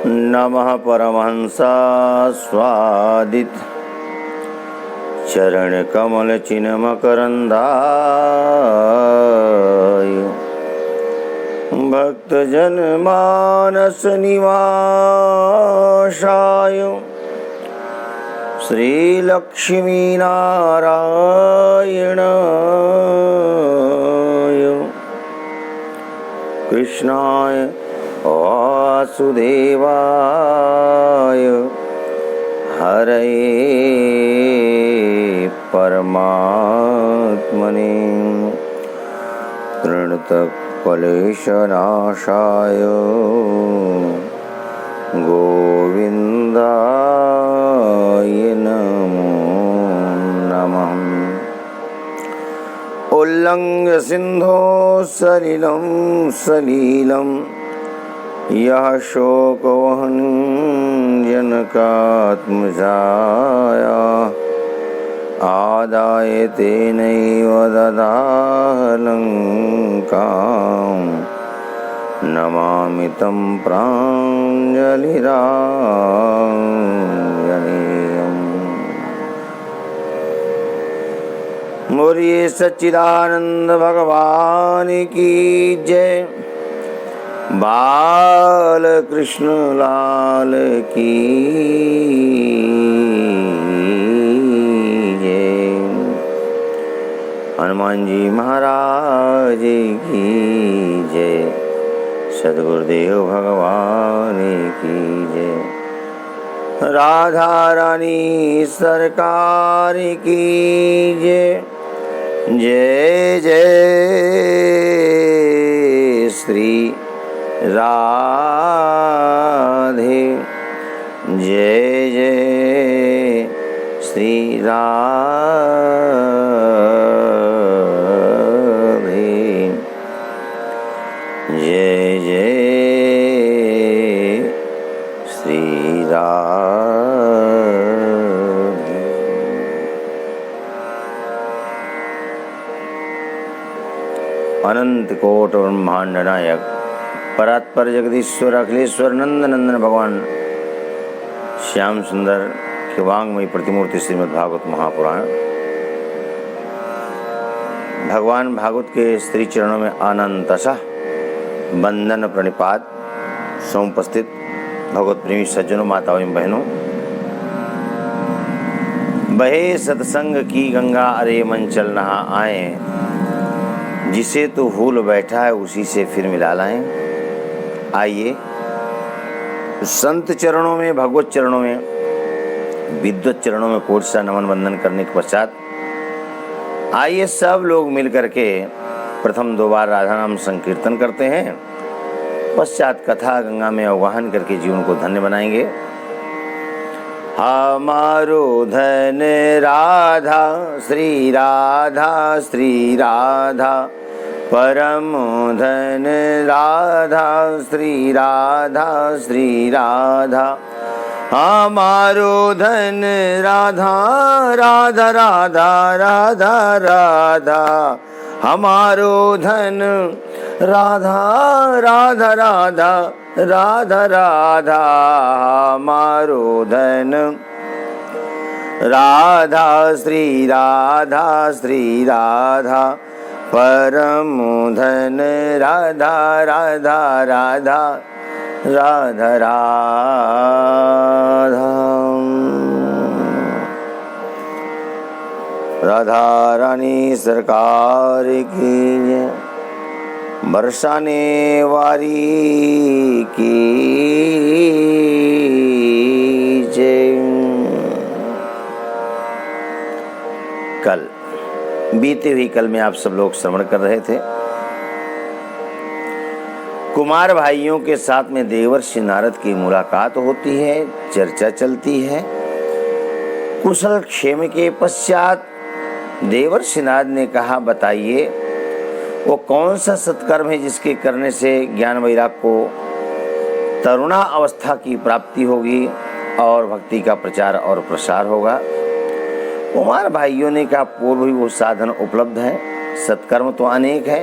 नमः परमहंसास्वादित चरण कमल चिन्मकरंदाय भक्तजन मानस निवासाय श्री लक्ष्मी नारायणाय कृष्णाय वासुदेवाय हरये परमात्मने प्रणतक्लेशनाशाय गोविन्दाय नमो नमः। उल्लङ्घ्य सिन्धो सलिलं सलीलं यः शोकवहनं जनकात्मजाया आदाय तेनैव ददाह लङ्कां नमामि तं प्राञ्जलिराञ्जनेयम्। बोलिए सच्चिदानंद भगवान की जय, बाल कृष्ण लाल की जय, हनुमान जी महाराज की जय, सद्गुरुदेव भगवान की जय, राधा रानी सरकार की जय। जय जय श्री राधे, जय जय श्री राधे, जय जय श्री राधे। अनंत कोट ब्रह्मांड नायक परात्पर जगदीश्वर अखिलेश्वर नंद नंदन भगवान श्याम सुंदर के वांगमयी प्रतिमूर्ति श्रीमद् भागवत महापुराण। भगवान भागवत के स्त्री चरणों में अनंतशः वंदन प्रणिपात। समुपस्थित भगवत प्रेमी सज्जनों, माताओं एवं बहनों, बहे सत्संग की गंगा अरे मन चल नहा आए, जिसे तो भूल बैठा है उसी से फिर मिला लाएं। आइए संत चरणों में, भगवत चरणों में, विद्वत चरणों में कोटि सा नमन वंदन करने के पश्चात आइए सब लोग मिल करके प्रथम 2 बार राधा नाम संकीर्तन करते हैं, पश्चात कथा गंगा में आवाहन करके जीवन को धन्य बनाएंगे। हमारो धन राधा श्री राधा श्री राधा, परम धन राधा श्री राधा श्री राधा, हमारो धन राधा राधा राधा राधा राधा, हमारो धन राधा राधा राधा राधा राधा, हमारो धन राधा श्री राधा श्री राधा, परम धन राधा राधा राधा राधा राधा। राधा रानी सरकार की जय, बरसाने वाली की जय। कल बीते हुई कल में आप सब लोग श्रवण कर रहे थे, कुमार भाइयों के साथ में देवर्षि नारद की मुलाकात होती है, चर्चा चलती है। कुशल क्षेम के पश्चात देवर्षि नारद ने कहा, बताइए वो कौन सा सत्कर्म है जिसके करने से ज्ञान वैराग को तरुणा अवस्था की प्राप्ति होगी और भक्ति का प्रचार और प्रसार होगा। कुमार भाइयों ने कहा, पूर्व ही वो साधन उपलब्ध है, सत्कर्म तो अनेक है,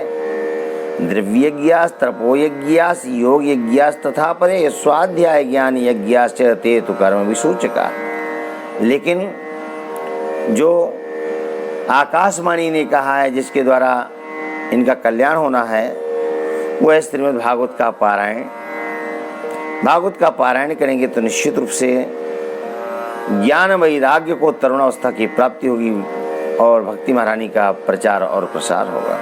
द्रव्यज्ञास, तपोयज्ञास, योग यज्ञास तथा परे स्वाध्याय ज्ञान यज्ञास ते तो कर्म विसूचका। लेकिन जो आकाशवाणी ने कहा है जिसके द्वारा इनका कल्याण होना है, वो है श्रीमद् भागवत का पारायण। भागवत का पारायण करेंगे तो निश्चित रूप से ज्ञान वैराग्य को तरुणावस्था की प्राप्ति होगी और भक्ति महारानी का प्रचार और प्रसार होगा।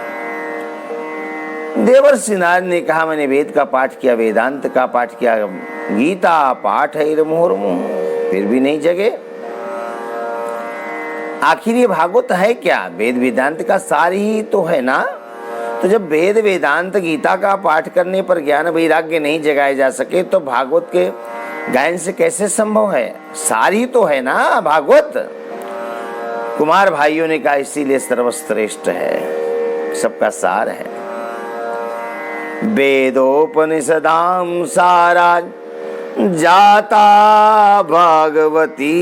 देवर्षि नारद ने कहा, मैंने वेद का पाठ किया, वेदांत का पाठ किया, गीता पाठ है मुहुर्मुहु, फिर भी नहीं जगे। आखिर ये भागवत है क्या? वेद वेदांत का सार ही तो है ना। तो जब वेद वेदांत गीता का पाठ करने पर ज्ञान वैराग्य नहीं जगाए जा सके तो भागवत के गायन से कैसे संभव है? सार ही तो है ना भागवत। कुमार भाइयों ने कहा इसीलिए सर्वश्रेष्ठ है, सबका सार है। वेदोपनिषदाम सारा जाता भागवती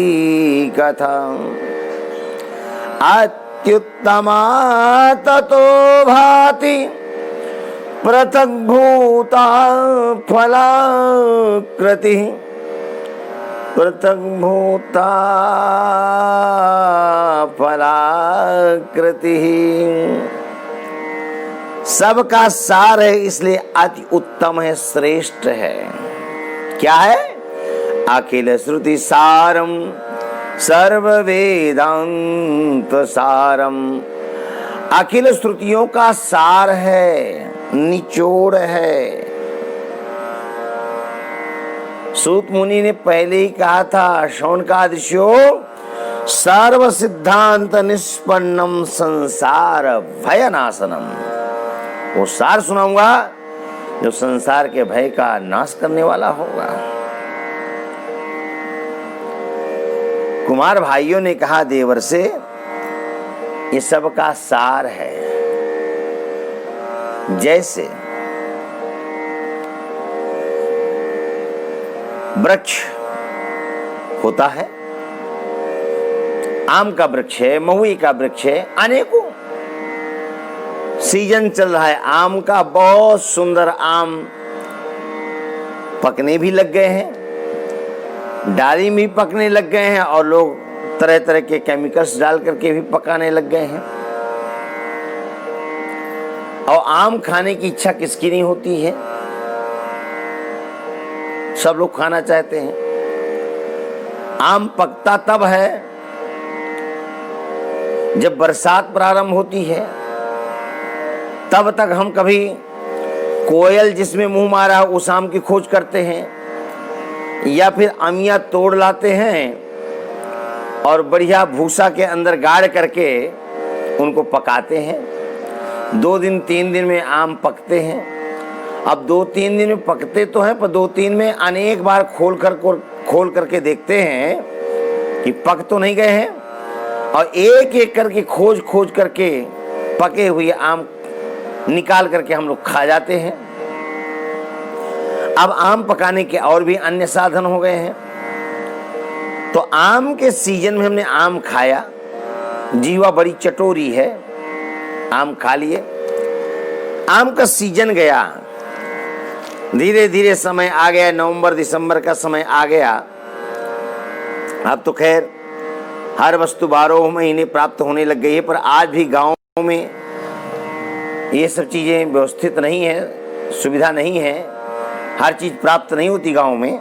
कथा, अत्युत्तमा ततो भाति पृथक भूता फलाकृति, पृथक भूता फलाकृति। सबका सार है, इसलिए अति उत्तम है, श्रेष्ठ है। क्या है? अखिल श्रुति सारम सर्व वेदांत सारम। अखिल श्रुतियों का सार है, निचोड़ है। सूत मुनि ने पहले ही कहा था, शौनकादिशो सर्व सिद्धांत निष्पन्नम संसार भयनाशनम। वो सार सुनाऊंगा जो संसार के भय का नाश करने वाला होगा। कुमार भाइयों ने कहा, देवर से ये सब का सार है। जैसे वृक्ष होता है, आम का वृक्ष है, महुई का वृक्ष है, अनेकों सीजन चल रहा है आम का, बहुत सुंदर आम पकने भी लग गए हैं, डाली भी पकने लग गए हैं और लोग तरह तरह के केमिकल्स डाल करके भी पकाने लग गए हैं। और आम खाने की इच्छा किसकी नहीं होती है? सब लोग खाना चाहते हैं। आम पकता तब है जब बरसात प्रारंभ होती है, तब तक हम कभी कोयल जिसमें मुंह मारा उस आम की खोज करते हैं, या फिर अमिया तोड़ लाते हैं और बढ़िया भूसा के अंदर गाड़ करके उनको पकाते हैं। 2 दिन 3 दिन में आम पकते हैं। अब 2-3 दिन में पकते तो हैं, पर 2-3 में अनेक बार खोल करके देखते हैं कि पक तो नहीं गए हैं, और एक एक करके खोज करके पके हुए आम निकाल करके हम लोग खा जाते हैं। अब आम पकाने के और भी अन्य साधन हो गए हैं। तो आम के सीजन में हमने आम खाया, जीवा बड़ी चटोरी है, आम खा लिए। आम का सीजन गया, धीरे धीरे समय आ गया, नवंबर दिसंबर का समय आ गया। अब तो खैर हर वस्तु 12 महीने प्राप्त होने लग गई है, पर आज भी गाँव में ये सब चीजें व्यवस्थित नहीं है, सुविधा नहीं है, हर चीज प्राप्त नहीं होती गाँव में।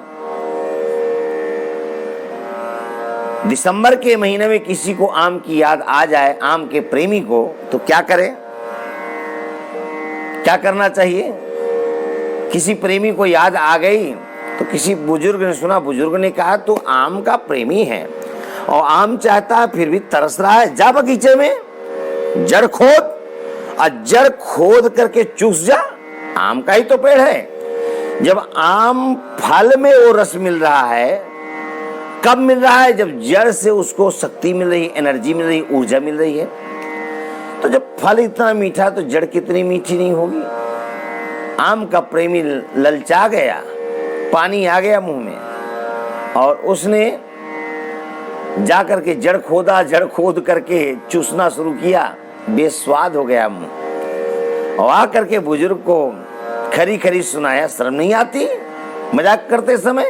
दिसंबर के महीने में किसी को आम की याद आ जाए, आम के प्रेमी को, तो क्या करे? क्या करना चाहिए? किसी प्रेमी को याद आ गई तो किसी बुजुर्ग ने सुना, बुजुर्ग ने कहा तो आम का प्रेमी है और आम चाहता है फिर भी तरस रहा है, जा बगीचे में जड़ खोद और जड़ खोद करके चूस जा, आम का ही तो पेड़ है। जब आम फल में वो रस मिल रहा है, कब मिल रहा है? जब जड़ से उसको शक्ति मिल रही, एनर्जी मिल रही, ऊर्जा मिल रही है। तो जब फल इतना मीठा तो जड़ कितनी मीठी नहीं होगी। आम का प्रेमी ललचा गया, पानी आ गया मुंह में, और उसने जाकर के जड़ खोदा, जड़ खोद करके चूसना शुरू किया, बेस्वाद हो गया मुंह। और आकर के बुजुर्ग को खरी खरी सुनाया। शर्म नहीं आती मजाक करते समय?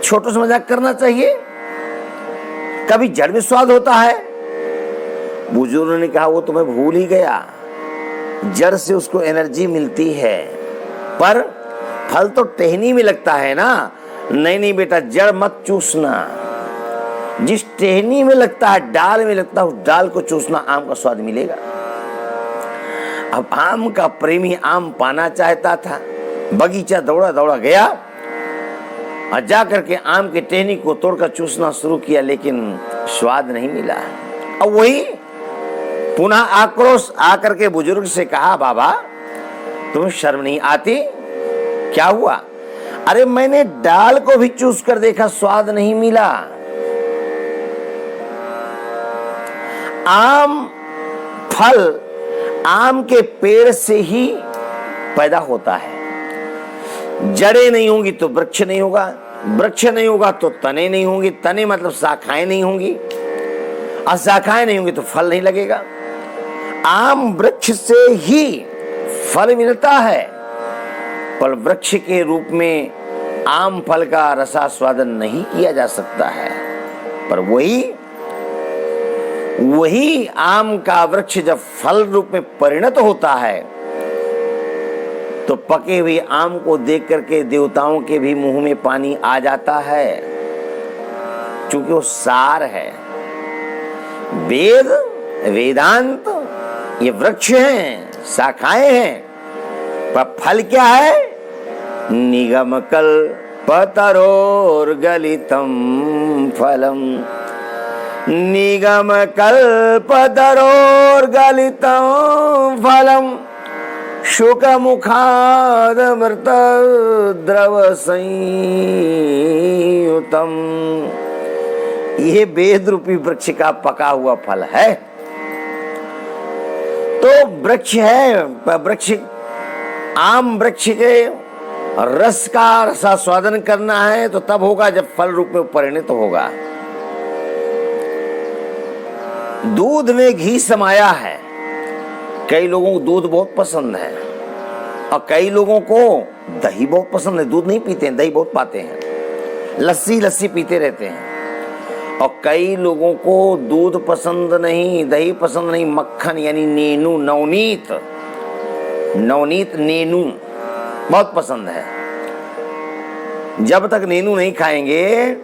छोटों से मजाक करना चाहिए। कभी जड़ में स्वाद होता है। बुजुर्ग ने कहा वो तो मैं भूल ही गया, जड़ से उसको एनर्जी मिलती है, पर फल तो टहनी में लगता है ना। नहीं नहीं बेटा, जड़ मत चूसना, जिस टहनी में लगता है, डाल में लगता है, उस डाल को चूसना, आम का स्वाद मिलेगा। अब आम का प्रेमी आम पाना चाहता था, बगीचा दौड़ा दौड़ा गया और जा करके आम के टहनी को तोड़कर चूसना शुरू किया, लेकिन स्वाद नहीं मिला। अब वही पुनः आक्रोश आकर के बुजुर्ग से कहा, बाबा तुम्हें शर्म नहीं आती? क्या हुआ? अरे मैंने डाल को भी चूस कर देखा, स्वाद नहीं मिला। आम फल आम के पेड़ से ही पैदा होता है। जड़ें नहीं होंगी तो वृक्ष नहीं होगा, वृक्ष नहीं होगा तो तने नहीं होंगी, तने मतलब शाखाएं नहीं होंगी, और शाखाएं नहीं होंगी तो फल नहीं लगेगा। आम वृक्ष से ही फल मिलता है, पर वृक्ष के रूप में आम फल का रसास्वादन नहीं किया जा सकता है। पर वही आम का वृक्ष जब फल रूप में परिणत होता है तो पके हुए आम को देख करके देवताओं के भी मुंह में पानी आ जाता है, क्योंकि वो सार है। वेद वेदांत ये वृक्ष हैं, शाखाएं हैं, पर फल क्या है? निगम कल्पतरोर्गलितं फलम, निगम कल्पतरोर्गलितं फलम, शुकमुखादमृत द्रव संयुतम। यह वेद रूपी वृक्ष का पका हुआ फल है। तो वृक्ष है, वृक्ष आम वृक्ष के रस का रसास्वादन करना है तो तब होगा जब फल रूप में परिणत होगा। दूध में घी समाया है। कई लोगों को दूध बहुत पसंद है और कई लोगों को दही बहुत पसंद है। दूध नहीं पीते हैं, दही बहुत पाते हैं, लस्सी पीते रहते हैं। और कई लोगों को दूध पसंद नहीं, दही पसंद नहीं, मक्खन यानी नेनू, नवनीत नेनू बहुत पसंद है। जब तक नेनू नहीं खाएंगे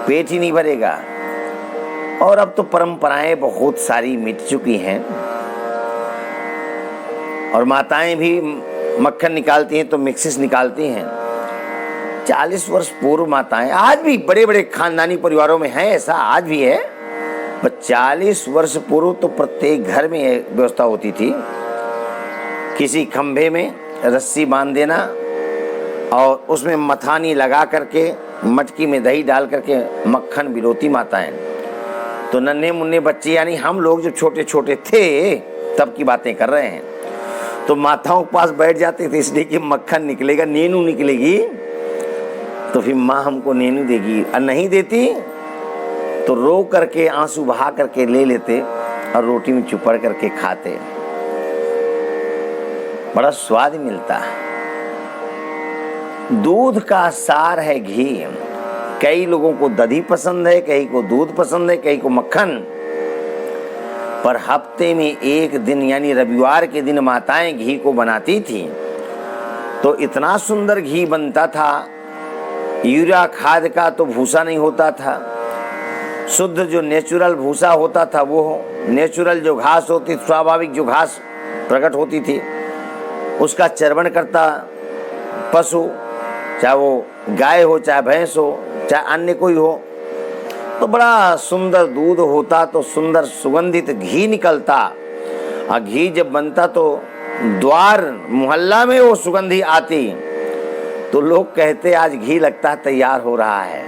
पेट ही नहीं भरेगा। और अब तो परंपराएं बहुत सारी मिट चुकी हैं और माताएं भी मक्खन निकालती हैं तो मिक्सिस निकालती हैं। 40 वर्ष पूर्व माताएं, आज भी बड़े बड़े खानदानी परिवारों में है ऐसा, आज भी है, पर 40 वर्ष पूर्व तो प्रत्येक घर में व्यवस्था होती थी। किसी खंभे में रस्सी बांध देना और उसमें मथानी लगा करके मटकी में दही डाल करके मक्खन बिलोती माताएं। तो नन्हे मुन्ने बच्चे, यानी हम लोग जब छोटे छोटे थे तब की बातें कर रहे हैं, तो माताओं के पास बैठ जाते थे, इसलिए कि मक्खन निकलेगा, नेनू निकलेगी तो फिर माँ हमको नेनू देगी, और नहीं देती तो रो करके आंसू बहा करके ले लेते और रोटी में चुपड़ करके खाते। बड़ा स्वाद मिलता है। दूध का सार है घी। कई लोगों को दही पसंद है, कई को दूध पसंद है, कई को मक्खन। पर हफ्ते में एक दिन यानी रविवार के दिन माताएं घी को बनाती थी तो इतना सुंदर घी बनता था। यूरिया खाद का तो भूसा नहीं होता था, शुद्ध जो नेचुरल भूसा होता था, वो नेचुरल जो घास होती, स्वाभाविक जो घास प्रकट होती थी, उसका चर्वण करता पशु, चाहे वो गाय हो, चाहे भैंस हो, चाहे अन्य कोई हो, तो बड़ा सुंदर दूध होता, तो सुंदर सुगंधित घी निकलता। और घी जब बनता तो द्वार मोहल्ला में वो सुगंधी आती, तो लोग कहते आज घी लगता है तैयार हो रहा है।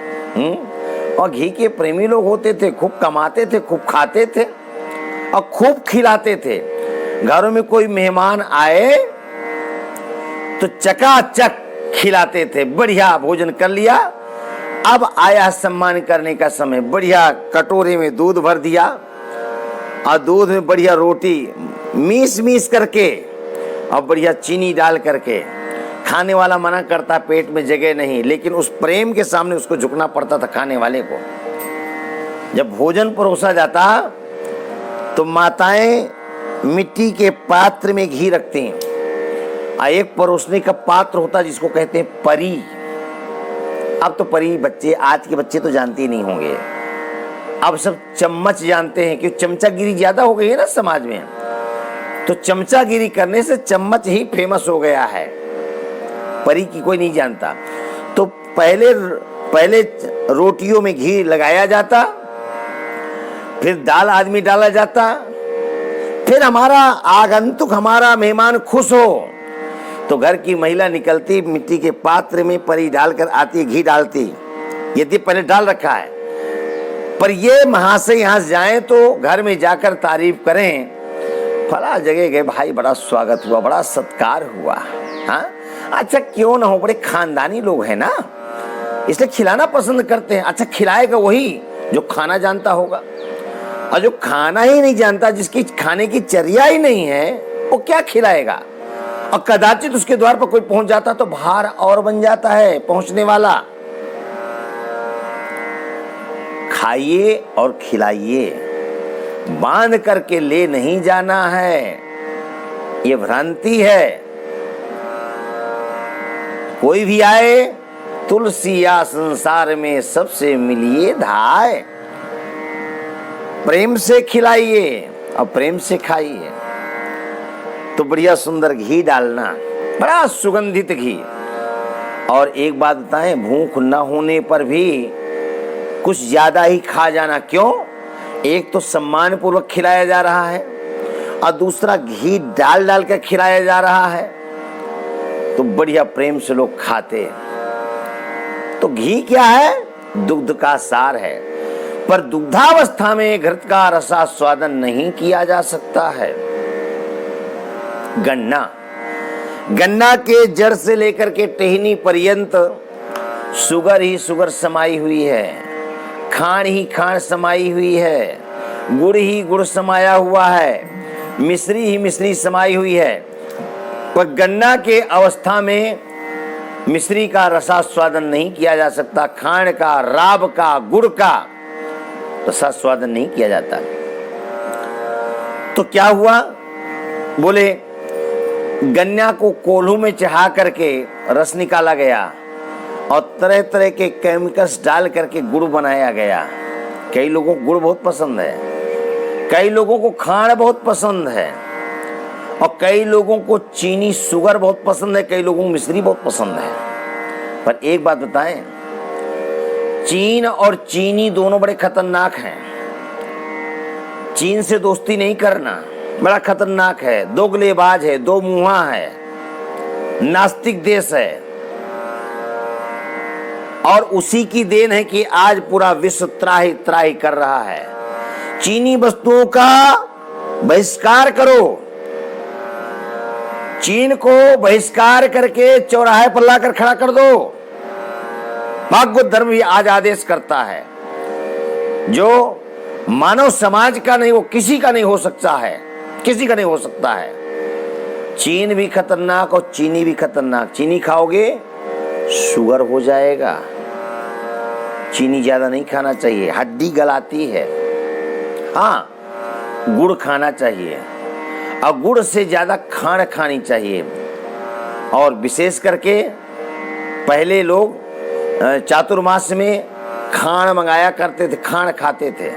और घी के प्रेमी लोग होते थे, खूब कमाते थे, खूब खाते थे और खूब खिलाते थे। घरों में कोई मेहमान आए तो चकाचक खिलाते थे, बढ़िया भोजन कर लिया, अब आया सम्मान करने का समय, बढ़िया कटोरे में दूध भर दिया और दूध में बढ़िया रोटी मीस करके और बढ़िया चीनी डाल करके। खाने वाला मना करता, पेट में जगह नहीं, लेकिन उस प्रेम के सामने उसको झुकना पड़ता था खाने वाले को। जब भोजन परोसा जाता तो माताएं मिट्टी के पात्र में घी रखती हैं, एक परोसने का पात्र होता जिसको कहते हैं परी। अब तो परी बच्चे, आज के बच्चे तो जानते ही नहीं होंगे, अब सब चम्मच जानते हैं, क्योंकि चमचागिरी ज्यादा हो गई है ना समाज में। तो चमचागिरी करने से चम्मच ही फेमस हो गया है, परी की कोई नहीं जानता। तो पहले रोटियों में घी लगाया जाता, फिर दाल आदमी डाला जाता, फिर हमारा आगंतुक, हमारा मेहमान खुश हो तो घर की महिला निकलती, मिट्टी के पात्र में परी डालकर आती, घी डालती, यदि पहले डाल रखा है। पर ये महाशय यहाँ जाएं तो घर में जाकर तारीफ करें, फला जगह गए भाई, बड़ा स्वागत हुआ, बड़ा सत्कार हुआ। हाँ, अच्छा क्यों ना हो, बड़े खानदानी लोग हैं ना, इसलिए खिलाना पसंद करते हैं। अच्छा खिलाएगा वही जो खाना जानता होगा, और जो खाना ही नहीं जानता, जिसकी खाने की चर्या ही नहीं है, वो क्या खिलाएगा। और कदाचित उसके द्वार पर कोई पहुंच जाता तो भार और बन जाता है पहुंचने वाला। खाइए और खिलाइए, बांध करके ले नहीं जाना है, ये भ्रांति है। कोई भी आए, तुलसी या संसार में सबसे मिलिए धाय। प्रेम से खिलाइए और प्रेम से खाइए। तो बढ़िया सुंदर घी डालना, बड़ा सुगंधित घी। और एक बात बताएं, भूख न होने पर भी कुछ ज्यादा ही खा जाना। क्यों? एक तो सम्मान पूर्वक खिलाया जा रहा है, और दूसरा घी डाल डाल कर खिलाया जा रहा है, तो बढ़िया प्रेम से लोग खाते। तो घी क्या है? दुग्ध का सार है, पर दुग्धावस्था में घृत का रसास्वादन नहीं किया जा सकता है। गन्ना के जड़ से लेकर के टहनी पर्यंत शुगर ही शुगर समाई हुई है, खांड ही खांड समाई हुई है, गुड़ ही गुड़ समाया हुआ है, मिश्री ही मिश्री समाई हुई है। पर गन्ना के अवस्था में मिश्री का रसास्वादन नहीं किया जा सकता, खांड का, राब का, गुड़ का रसास्वादन नहीं किया जाता। तो क्या हुआ? बोले गन्ना को कोल्हू में चढ़ा करके रस निकाला गया और तरह तरह के केमिकल्स डाल करके गुड़ बनाया गया। कई लोगों को गुड़ बहुत पसंद है, कई लोगों को खांड बहुत पसंद है, और कई लोगों को चीनी शुगर बहुत पसंद है, कई लोगों को मिश्री बहुत पसंद है। पर एक बात बताएं, चीन और चीनी दोनों बड़े खतरनाक हैं। चीन से दोस्ती नहीं करना, बड़ा खतरनाक है, दोगलेबाज है, दो मुंहा है, नास्तिक देश है। और उसी की देन है कि आज पूरा विश्व त्राही त्राही कर रहा है। चीनी वस्तुओं का बहिष्कार करो, चीन को बहिष्कार करके चौराहे पर लाकर खड़ा कर दो। भागवत धर्म भी आज आदेश करता है, जो मानव समाज का नहीं, वो किसी का नहीं हो सकता है, किसी का नहीं हो सकता है। चीन भी खतरनाक और चीनी भी खतरनाक। चीनी खाओगे शुगर हो जाएगा, चीनी ज्यादा नहीं खाना चाहिए, हड्डी गलाती है। हाँ, गुड़ खाना चाहिए, और गुड़ से ज्यादा खांड खानी चाहिए। और विशेष करके पहले लोग चातुर्मास में खांड मंगाया करते थे, खांड खाते थे,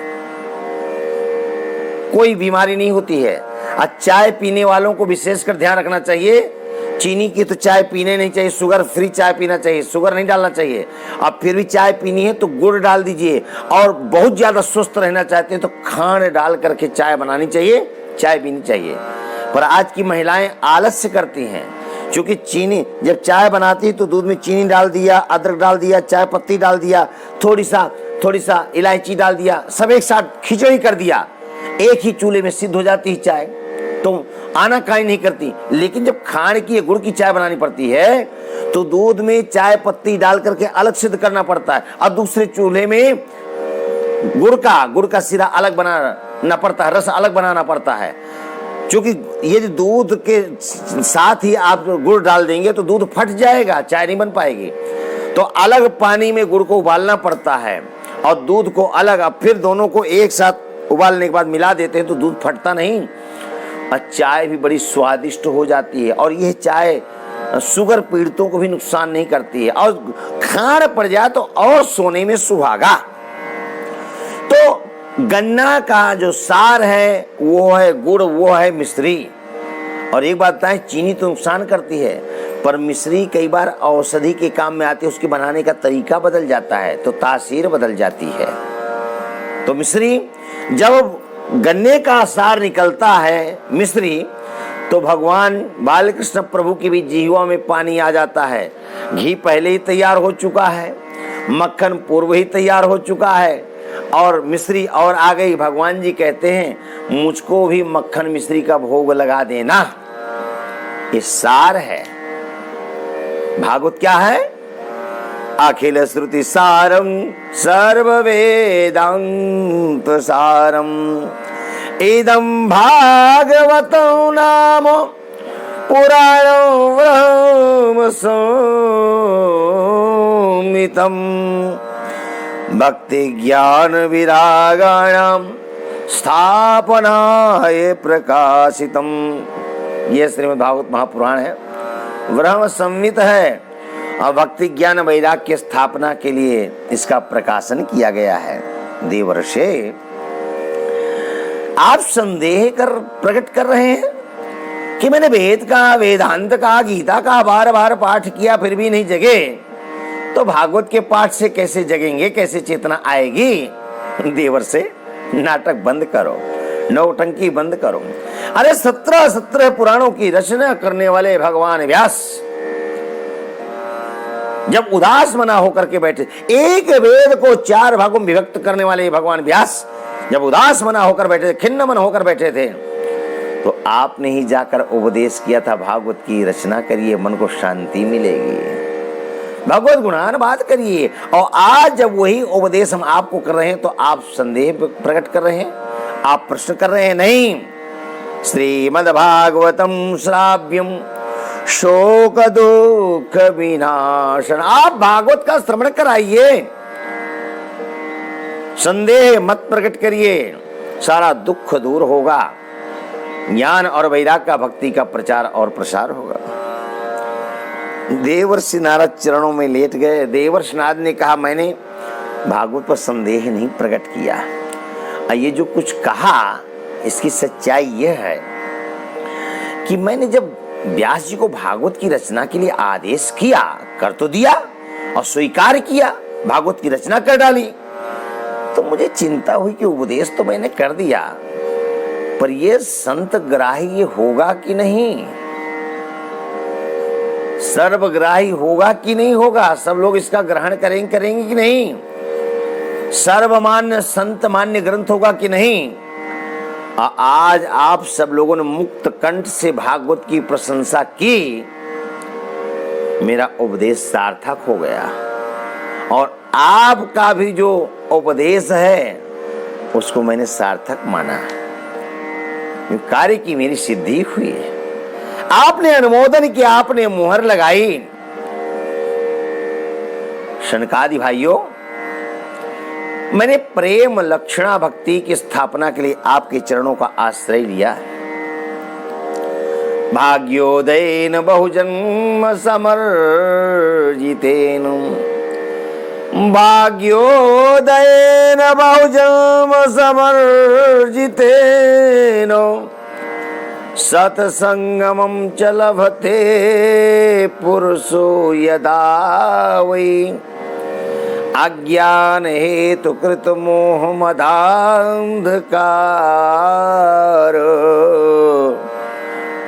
कोई बीमारी नहीं होती है। और चाय पीने वालों को विशेषकर ध्यान रखना चाहिए, चीनी की तो चाय पीने नहीं चाहिए, शुगर फ्री चाय पीना चाहिए, शुगर नहीं डालना चाहिए। अब फिर भी चाय पीनी है तो गुड़ डाल दीजिए, और बहुत ज्यादा स्वस्थ रहना चाहते हैं तो खांड डाल करके चाय बनानी चाहिए, चाय पीनी चाहिए। पर आज की महिलाएं आलस्य करती हैं, क्योंकि चीनी जब चाय बनाती है तो दूध में चीनी डाल दिया, अदरक डाल दिया, चाय पत्ती डाल दिया, थोड़ी सा इलायची डाल दिया, सब एक साथ खिचड़ी कर दिया, एक ही चूल्हे में सिद्ध हो जाती है चाय, तो आनाकानी नहीं करती। लेकिन जब खांड की गुड़ की चाय बनानी पड़ती है तो दूध में चाय पत्ती डाल करके अलग सिद्ध करना पड़ता है, और दूसरे चूल्हे में गुड़ का सिरा अलग बनाना पड़ता है, रस अलग बनाना पड़ता है। क्योंकि यदि दूध के साथ ही आप गुड़ डाल देंगे तो दूध फट जाएगा, चाय नहीं बन पाएगी। तो अलग पानी में गुड़ को उबालना पड़ता है और दूध को अलग, अब फिर दोनों को एक साथ उबालने के बाद मिला देते हैं तो दूध फटता नहीं और चाय भी बड़ी स्वादिष्ट हो जाती है। और यह चाय शुगर पीड़ितों को भी नुकसान नहीं करती है और खाड़ पड़ जाए तो और सोने में सुहागा। तो गन्ना का जो सार है वो है गुड़, वो है मिश्री। और एक बात बताएं, चीनी तो नुकसान करती है पर मिश्री कई बार औषधि के काम में आती है, उसके बनाने का तरीका बदल जाता है तो तासीर बदल जाती है। तो मिश्री, जब गन्ने का सार निकलता है मिश्री, तो भगवान बालकृष्ण प्रभु की भी जीवा में पानी आ जाता है। घी पहले ही तैयार हो चुका है, मक्खन पूर्व ही तैयार हो चुका है और मिश्री और आ गई। भगवान जी कहते हैं मुझको भी मक्खन मिश्री का भोग लगा देना। ये सार है। भागवत क्या है? अखिल श्रुति सारम सर्व वेदांत सारम इदं भागवतं नाम पुराणं ब्रह्म संहितं भक्ति ज्ञान विरागाणाम स्थापनाय प्रकाशितम। यह श्रीमद् भागवत महापुराण है, ब्रह्म संहित है और भक्ति ज्ञान वैराग्य की स्थापना के लिए इसका प्रकाशन किया गया है। देवर्षे, आप संदेह कर प्रकट कर रहे हैं कि मैंने वेद का, वेदांत का, गीता का बार बार पाठ किया फिर भी नहीं जगे, तो भागवत के पाठ से कैसे जगेंगे, कैसे चेतना आएगी? देवर से नाटक बंद करो, नौटंकी बंद करो। अरे 17 पुराणों की रचना करने वाले भगवान व्यास जब उदास मना होकर के बैठे, एक वेद को 4 भागों में विभक्त करने वाले भगवान व्यास जब उदास मना होकर बैठे थे, खिन्न मन होकर बैठे थे, तो आपने ही जाकर उपदेश किया था भागवत की रचना करिए, मन को शांति मिलेगी, भगवत गुणान बात करिए। और आज जब वही उपदेश हम आपको कर रहे हैं तो आप संदेह प्रकट कर रहे हैं, आप प्रश्न कर रहे हैं। नहीं, श्रीमद् भागवतम श्राव्यम शोक दुख विनाशन। आप भागवत का श्रवण कराइए, संदेह मत प्रकट करिए, सारा दुख दूर होगा, ज्ञान और वैराग्य का, भक्ति का प्रचार और प्रसार होगा। देवर्षि नारद चरणों में लेट गए। देवर्षि नारद ने कहा, मैंने भागवत पर संदेह नहीं प्रकट किया, ये जो कुछ कहा इसकी सच्चाई यह है कि मैंने जब व्यास जी को भागवत की रचना के लिए आदेश किया, कर तो दिया और स्वीकार किया, भागवत की रचना कर डाली, तो मुझे चिंता हुई कि उपदेश तो मैंने कर दिया पर यह संत ग्राह्य होगा कि नहीं, सर्वग्राही होगा कि नहीं होगा, सब लोग इसका ग्रहण करेंगे कि नहीं, सर्वमान्य संत मान्य ग्रंथ होगा कि नहीं। आज आप सब लोगों ने मुक्त कंठ से भागवत की प्रशंसा की, मेरा उपदेश सार्थक हो गया और आपका भी जो उपदेश है उसको मैंने सार्थक माना, कार्य की मेरी सिद्धि हुई है। आपने अनुमोदन किया, आपने मुहर लगाई। शनकादि भाइयों, मैंने प्रेम लक्षणा भक्ति की स्थापना के लिए आपके चरणों का आश्रय लिया। भाग्योदयेन बहुजन्म समर्जितेन, भाग्योदयेन बहुजन्म समर्जितेन सत्संगमं च लभते पुरुषो यदा वै अज्ञान हेतु कृत मोह मदांधकार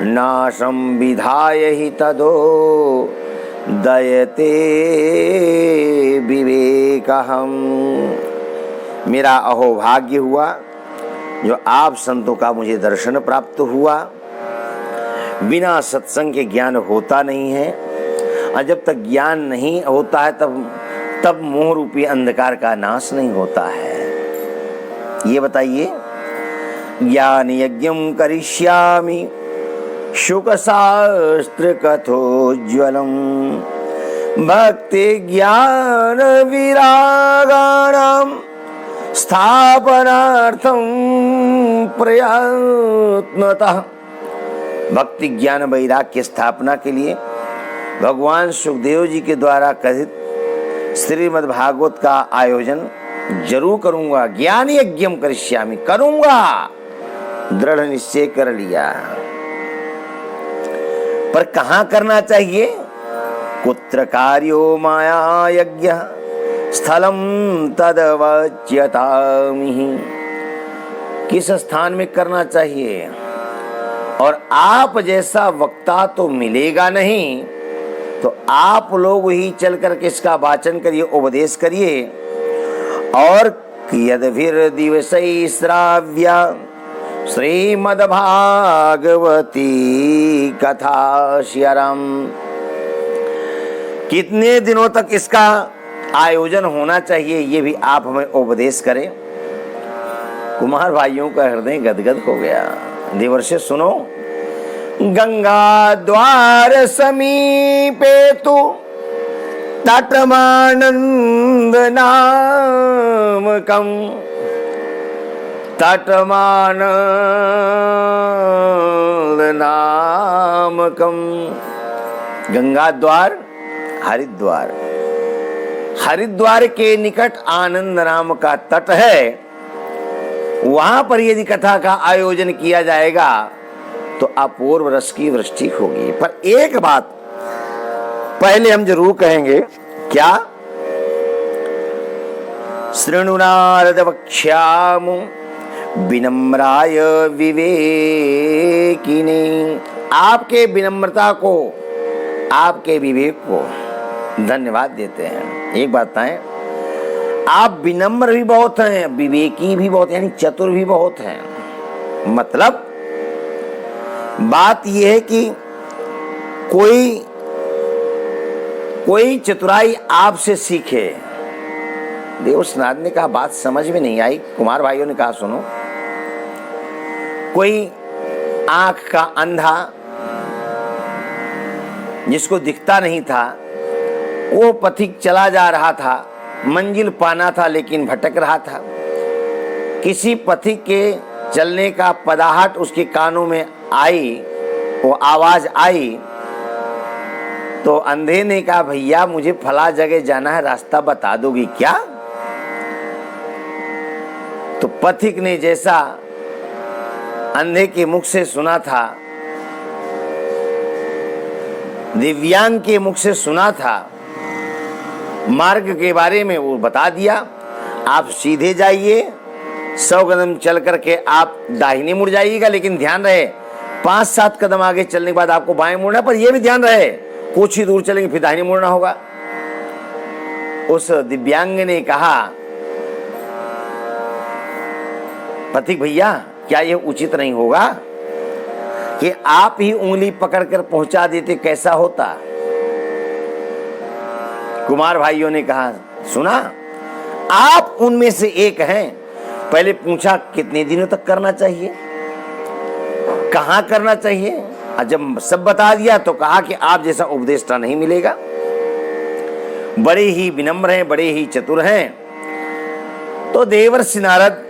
नाशं विधाय हि तदो दयते विवेकहम्। मेरा अहोभाग्य हुआ जो आप संतों का मुझे दर्शन प्राप्त हुआ। बिना सत्संग के ज्ञान होता नहीं है और जब तक ज्ञान नहीं होता है तब मोह रूपी अंधकार का नाश नहीं होता है। ये बताइए, ज्ञान यज्ञं करिष्यामि शुक शास्त्र कथोज्ज्वलम् भक्ति ज्ञान विरागाणां स्थापनार्थं प्रयत्नतः। भक्ति ज्ञान वैराग की स्थापना के लिए भगवान सुखदेव जी के द्वारा कथित श्रीमद् भागवत का आयोजन जरूर करूंगा। ज्ञान यज्ञम करिष्यामि, करूंगा, दृढ़ निश्चय कर लिया। पर कहां करना चाहिए? कुत्र कार्यो माया यज्ञ स्थलम तदवच्यतामि। किस स्थान में करना चाहिए? और आप जैसा वक्ता तो मिलेगा नहीं, तो आप लोग ही चल कर के इसका वाचन करिए, उपदेश करिए। और यद्भिर दिवसै श्राव्या श्रीमद्भागवती कथा श्याम। कितने दिनों तक इसका आयोजन होना चाहिए, ये भी आप हमें उपदेश करें। कुमार भाइयों का हृदय गदगद हो गया। देवर्षि सुनो। गंगा द्वार समीपे तु तटमानंद नामकम, तटमानंद नामकम। गंगा द्वार हरिद्वार, हरिद्वार के निकट आनंद नाम का तट है। वहां पर यदि कथा का आयोजन किया जाएगा तो अपूर्व रस की वृष्टि होगी। पर एक बात पहले हम जरूर कहेंगे, क्या? शृणु नारद वक्ष्यामि विनम्राय विवेकिने। आपके विनम्रता को, आपके विवेक को धन्यवाद देते हैं। एक बात है, आप विनम्र भी बहुत हैं, विवेकी भी बहुत, यानी चतुर भी बहुत हैं। मतलब बात यह है कि कोई चतुराई आपसे सीखे। देवस्नाथ ने कहा बात समझ में नहीं आई। कुमार भाइयों ने कहा सुनो। कोई आंख का अंधा जिसको दिखता नहीं था, वो पथिक चला जा रहा था, मंजिल पाना था लेकिन भटक रहा था। किसी पथिक के चलने का पदाहट उसके कानों में आई, वो आवाज आई, तो अंधे ने कहा भैया मुझे फला जगह जाना है, रास्ता बता दोगी क्या? तो पथिक ने जैसा अंधे के मुख से सुना था, दिव्यांग के मुख से सुना था, मार्ग के बारे में वो बता दिया। आप सीधे जाइए, 100 कदम चल करके आप दाहिने मुड़ जाइएगा, लेकिन ध्यान रहे 5-7 कदम आगे चलने के बाद आपको बाएं मुड़ना, पर यह भी ध्यान रहे कुछ ही दूर चलेंगे फिर दाहिने मुड़ना होगा। उस दिव्यांग ने कहा पथिक भैया क्या यह उचित नहीं होगा कि आप ही उंगली पकड़कर पहुंचा देते, कैसा होता? कुमार भाइयों ने कहा सुना, आप उनमें से एक हैं। पहले पूछा कितने दिनों तक करना चाहिए, कहां करना चाहिए। जब सब बता दिया तो कहा कि आप जैसा उपदेष्टा नहीं मिलेगा। बड़े ही विनम्र हैं, बड़े ही चतुर हैं। तो देवर्षि नारद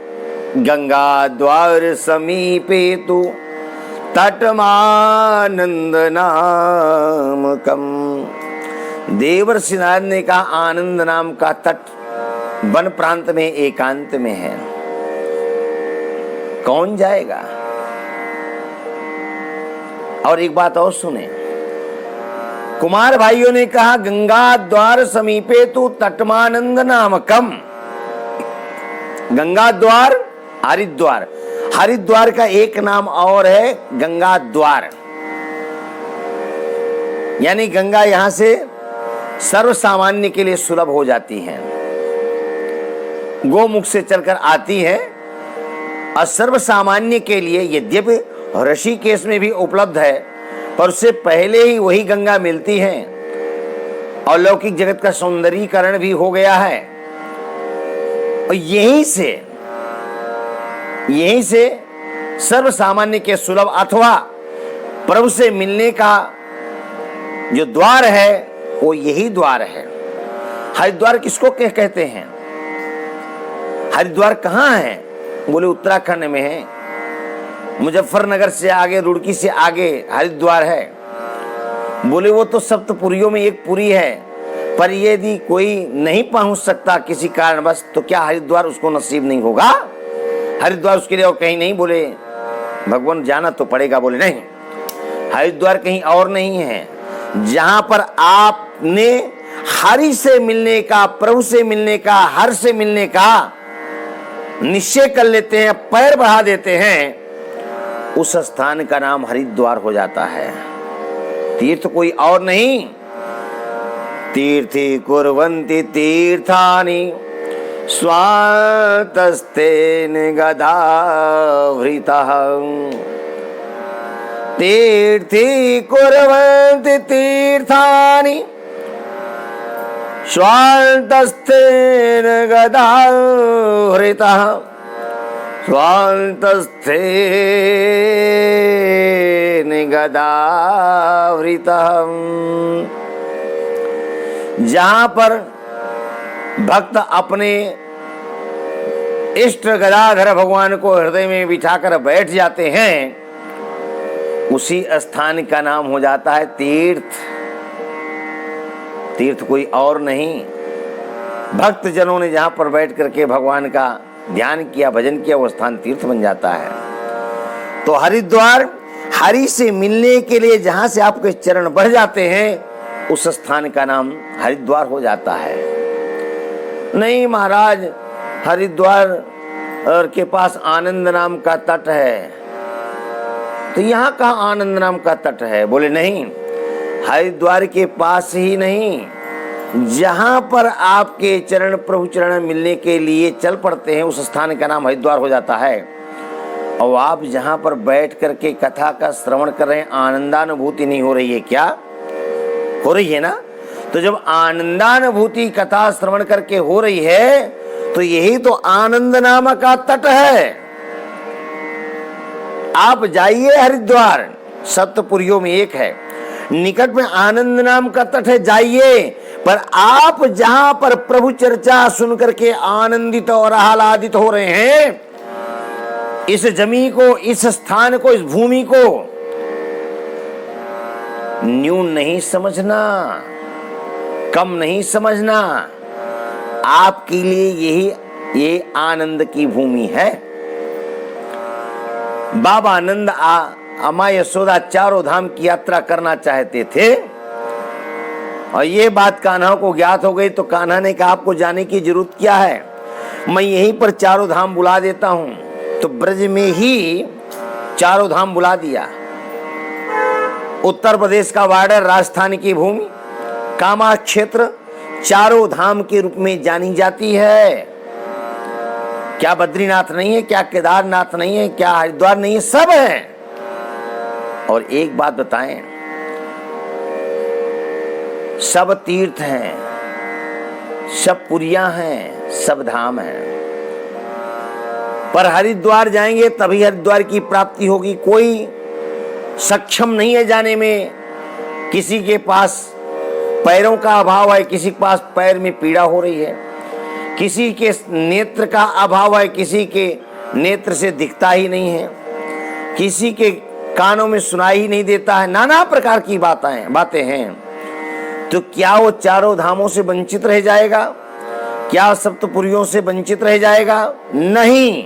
गंगा द्वार समीपे तु तटमानंद नामकम। देवर्षि नारद ने कहा आनंद नाम का तट वन प्रांत में एकांत में है, कौन जाएगा? और एक बात और सुने, कुमार भाइयों ने कहा गंगा द्वार समीपे तु तटमानंद नामकम। गंगा द्वार हरिद्वार, हरिद्वार का एक नाम और है गंगा द्वार। यानी गंगा यहां से सर्व सामान्य के लिए सुलभ हो जाती हैं, गोमुख से चलकर आती हैं और सर्व सामान्य के लिए यद्यपि ऋषिकेश में भी उपलब्ध है, पर उससे पहले ही वही गंगा मिलती है और लौकिक जगत का सौंदर्यीकरण भी हो गया है। और यहीं से सर्व सामान्य के सुलभ अथवा प्रभु से मिलने का जो द्वार है वो यही द्वार है। हरिद्वार किसको कहते हैं? हरिद्वार कहाँ है? बोले उत्तराखंड में है, मुजफ्फरनगर से आगे, रुड़की से आगे हरिद्वार है। बोले वो तो सप्तपुरियों में एक पुरी है, पर यदि कोई नहीं पहुंच सकता किसी कारणवश तो क्या हरिद्वार उसको नसीब नहीं होगा? हरिद्वार उसके लिए और कहीं नहीं? बोले भगवान जाना तो पड़ेगा। बोले नहीं, हरिद्वार कहीं और नहीं है, जहां पर आपने हरि से मिलने का, प्रभु से मिलने का, हर से मिलने का निश्चय कर लेते हैं, पैर बढ़ा देते हैं, उस स्थान का नाम हरिद्वार हो जाता है। तीर्थ कोई और नहीं। तीर्थी कुर्वन्ति तीर्थानि स्वातस्तेन गदावृतः। तीर्थी कुर्वन्ति तीर्थानि स्वातस्तेन गदावृतः। स्वातस्तेन गदावृतः। जहां पर भक्त अपने इष्ट गदाधर भगवान को हृदय में बिठाकर बैठ जाते हैं, उसी स्थान का नाम हो जाता है तीर्थ। तीर्थ कोई और नहीं। भक्त जनों ने जहां पर बैठ करके भगवान का ध्यान किया, भजन किया, वो स्थान तीर्थ बन जाता है। तो हरिद्वार हरि से मिलने के लिए जहां से आपके चरण बढ़ जाते हैं, उस स्थान का नाम हरिद्वार हो जाता है। नहीं महाराज, हरिद्वार के पास आनंद नाम का तट है, तो यहाँ कहाँ आनंद नाम का तट है? बोले नहीं, हरिद्वार के पास ही नहीं, जहां पर आपके चरण प्रभु चरण मिलने के लिए चल पड़ते हैं, उस स्थान का नाम हरिद्वार हो जाता है। और आप जहां पर बैठ करके कथा का श्रवण कर रहे हैं, आनंदानुभूति नहीं हो रही है क्या? हो रही है ना? तो जब आनंदानुभूति कथा श्रवण करके हो रही है, तो यही तो आनंद नाम का तट है। आप जाइए हरिद्वार, सप्तपुरियों में एक है, निकट में आनंद नाम का तट है, जाइए। पर आप जहां पर प्रभु चर्चा सुन करके आनंदित और आह्लादित हो रहे हैं, इस जमी को, इस स्थान को, इस भूमि को न्यून नहीं समझना, कम नहीं समझना। आपके लिए ये आनंद की भूमि है। बाबा आनंद अम्मा यशोदा चारों धाम की यात्रा करना चाहते थे, और ये बात कान्हा को ज्ञात हो गई, तो कान्हा ने कहा आपको जाने की जरूरत क्या है, मैं यहीं पर चारों धाम बुला देता हूं। तो ब्रज में ही चारों धाम बुला दिया। उत्तर प्रदेश का बॉर्डर, राजस्थान की भूमि, कामाख्या क्षेत्र चारों धाम के रूप में जानी जाती है। क्या बद्रीनाथ नहीं है? क्या केदारनाथ नहीं है? क्या हरिद्वार नहीं है? सब है। और एक बात बताएं, सब तीर्थ हैं, सब पुरियां हैं, सब धाम हैं, पर हरिद्वार जाएंगे तभी हरिद्वार की प्राप्ति होगी। कोई सक्षम नहीं है जाने में। किसी के पास पैरों का अभाव है, किसी के पास पैर में पीड़ा हो रही है, किसी के नेत्र का अभाव है, किसी के नेत्र से दिखता ही नहीं है, किसी के कानों में सुनाई ही नहीं देता है, नाना प्रकार की बातें हैं। तो क्या वो चारों धामों से वंचित रह जाएगा? क्या सप्तपुरियों से वंचित रह जाएगा? नहीं।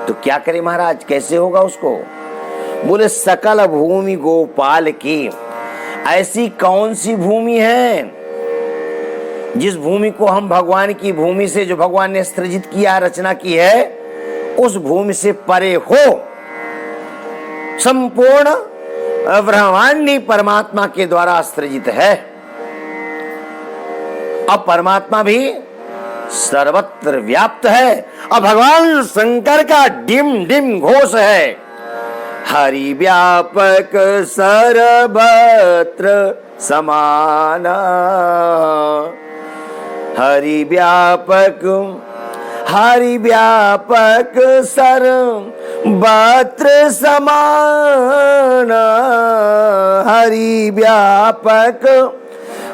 तो क्या करे महाराज, कैसे होगा उसको? बोले सकल भूमि गोपाल की। ऐसी कौन सी भूमि है जिस भूमि को हम भगवान की भूमि से, जो भगवान ने सृजित किया, रचना की है, उस भूमि से परे हो? संपूर्ण ब्रह्मांडी परमात्मा के द्वारा सृजित है। अब परमात्मा भी सर्वत्र व्याप्त है। अब भगवान शंकर का डिम डिम घोष है, हरि व्यापक सर्वत्र समाना। हरि व्यापक हरि व्यापक सर्वत्र समान, हरि व्यापक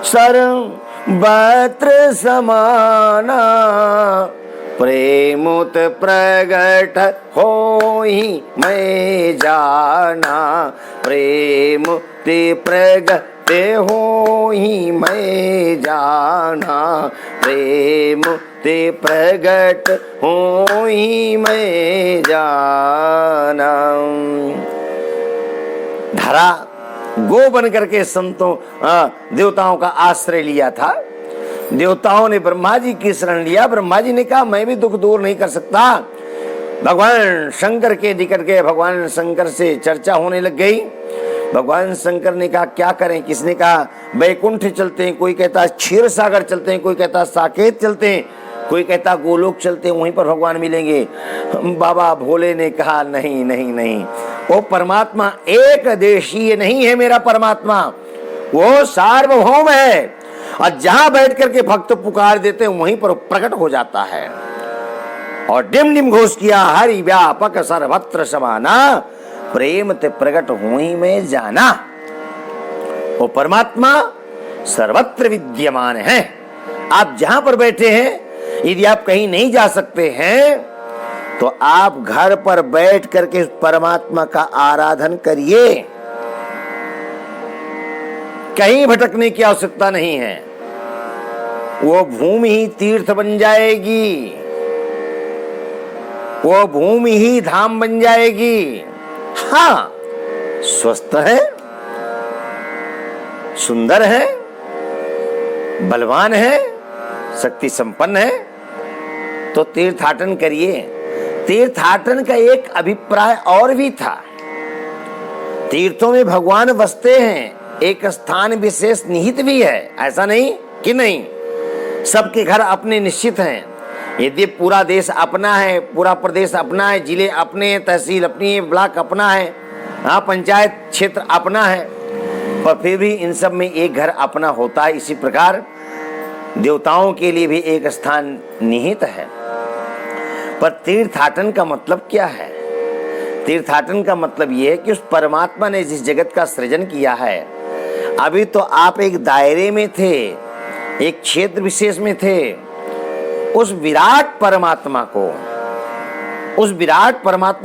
सर्वत्र समान, प्रेमुत प्रगट होहि मैं जाना, प्रेम ते प्रगट होहि मैं जाना, प्रेम ते प्रगट होहि मैं जाना। धरा गो बन करके संतों देवताओं का आश्रय लिया था। देवताओं ने ब्रह्मा जी की शरण लिया। ब्रह्मा जी ने कहा मैं भी दुख दूर नहीं कर सकता। भगवान शंकर के निकट गए। भगवान शंकर से चर्चा होने लग गई। भगवान शंकर ने कहा क्या करें। किसने कहा वैकुंठ चलते हैं, कोई कहता क्षीर सागर चलते हैं, कोई कहता साकेत चलते हैं, कोई कहता गोलोक चलते हैं, वहीं पर भगवान मिलेंगे। बाबा भोले ने कहा नहीं नहीं नहीं, वो परमात्मा एक देशीय नहीं है। मेरा परमात्मा वो सार्वभौम है, और जहां बैठ करके भक्त पुकार देते हैं वहीं पर प्रकट हो जाता है। और डिम डिम घोष किया हरि व्यापक सर्वत्र समाना, प्रेम ते प्रकट हुई में जाना। वो परमात्मा सर्वत्र विद्यमान है। आप जहां पर बैठे हैं, यदि आप कहीं नहीं जा सकते हैं तो आप घर पर बैठ करके परमात्मा का आराधन करिए। कहीं भटकने की आवश्यकता नहीं है। वो भूमि ही तीर्थ बन जाएगी, वो भूमि ही धाम बन जाएगी। हाँ, स्वस्थ है, सुंदर है, बलवान है, शक्ति संपन्न है, तो तीर्थाटन करिए। तीर्थाटन का एक अभिप्राय और भी था। तीर्थों में भगवान बसते हैं, एक स्थान विशेष निहित भी है। ऐसा नहीं कि नहीं, सबके घर अपने निश्चित हैं। यदि पूरा देश अपना है, पूरा प्रदेश अपना है, जिले अपने, तहसील अपनी है, ब्लॉक अपना है, हाँ, पंचायत क्षेत्र अपना है, पर फिर भी इन सब में एक घर अपना होता है। इसी प्रकार देवताओं के लिए भी एक स्थान निहित है। पर तीर्थाटन का मतलब क्या है? तीर्थाटन का मतलब यह है कि उस परमात्मा ने जिस जगत का सृजन किया है, अभी तो आप एक दायरे में थे, एक क्षेत्र विशेष में थे। उस विराट परमात्मा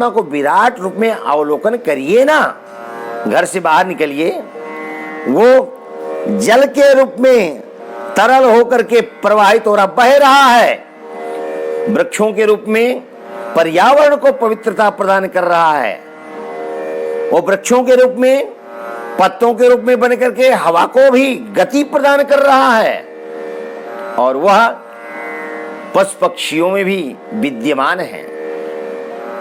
को विराट रूप में अवलोकन करिए ना। घर से बाहर निकलिए, वो जल के रूप में तरल होकर के प्रवाहित हो रहा, बह रहा है। वृक्षों के रूप में पर्यावरण को पवित्रता प्रदान कर रहा है। वो वृक्षों के रूप में, पत्तों के रूप में बन करके हवा को भी गति प्रदान कर रहा है। और वह पशु पक्षियों में भी विद्यमान है।